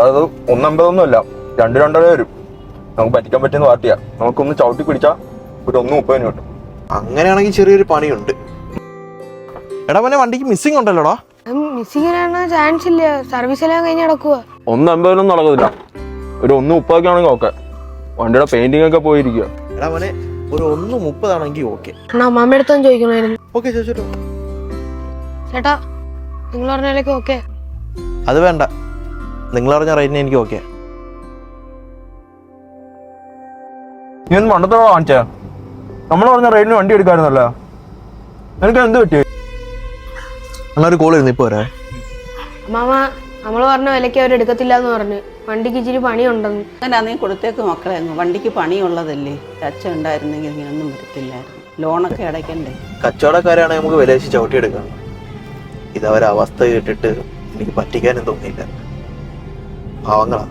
അത് 1.50 അല്ല, 2.2 വരും. നമുക്ക് പറ്റിക്കാൻ പറ്റുന്ന പാർട്ടിയാ. നമുക്കൊന്ന് ചവിട്ടി പിടിച്ചാൽ ഒരു 1.30 കിട്ടും. അങ്ങനെയാണെങ്കിൽ ചെറിയൊരു പണിയുണ്ട്. എടാ മോനെ, വണ്ടിക്ക് മിസ്സിംഗ് ഉണ്ടല്ലോടാ. മിസ്സിങ്ങിനാണ് ചാൻസ് ഇല്ല, സർവീസ് എല്ലാം കഴിഞ്ഞ് നടക്കുക. 1.50 നടക്കത്തില്ല, ഒരു 1.30 ആണെങ്കിൽ ഓക്കെ. വണ്ടിയുടെ പെയിന്റിംഗ് ഒക്കെ പോയിരിക്കുക. എടാ മോനെ, ഒരു 1.30 ആണെങ്കിൽ ഓക്കെ. അമ്മ അടുത്തൊന്നും ചോദിക്കണമായിരുന്നു. ഓക്കെ ചോദിച്ചോ. ചേട്ടാ, നിങ്ങൾ പറഞ്ഞാലൊക്കെ ഓക്കെ. അത് വേണ്ട, നിങ്ങൾ പറഞ്ഞ റേറ്റിന് എനിക്ക് ഓക്കെ. നീ ഒന്ന് മണ്ടത്തോടെ കാണിച്ചാ? നമ്മൾ പറഞ്ഞ റേറ്റിന് വണ്ടി എടുക്കാറുന്നല്ലോ. നിനക്ക് എന്ത് പറ്റി? അങ്ങനെ ഒരു കോൾ ഇരുന്ന് ഇപ്പോൾ വരാ. അമ്മാമ, നമ്മൾ പറഞ്ഞ വിലയ്ക്ക് അവർ എടുക്കത്തില്ല എന്ന് പറഞ്ഞു. വണ്ടിക്ക് ഇച്ചിരി പണിയുണ്ടെന്ന്. അങ്ങനെ നീ കൊടുത്തേക്ക് മക്കളെ, അങ്ങ് വണ്ടിക്ക് പണിയുള്ളതല്ലേ. അച്ഛൻ ഉണ്ടായിരുന്നെങ്കിൽ ഇങ്ങനൊന്നും വരത്തില്ലായിരുന്നു. ലോണൊക്കെ അടയ്ക്കണ്ടേ. കച്ചവടക്കാരാണെങ്കിൽ നമുക്ക് വില വെച്ച് ചവിട്ടിയെടുക്കാം. ഇതവരെ അവസ്ഥ കേട്ടിട്ട് എനിക്ക് പറ്റിക്കാനും തോന്നിയില്ല. പാവങ്ങളാ.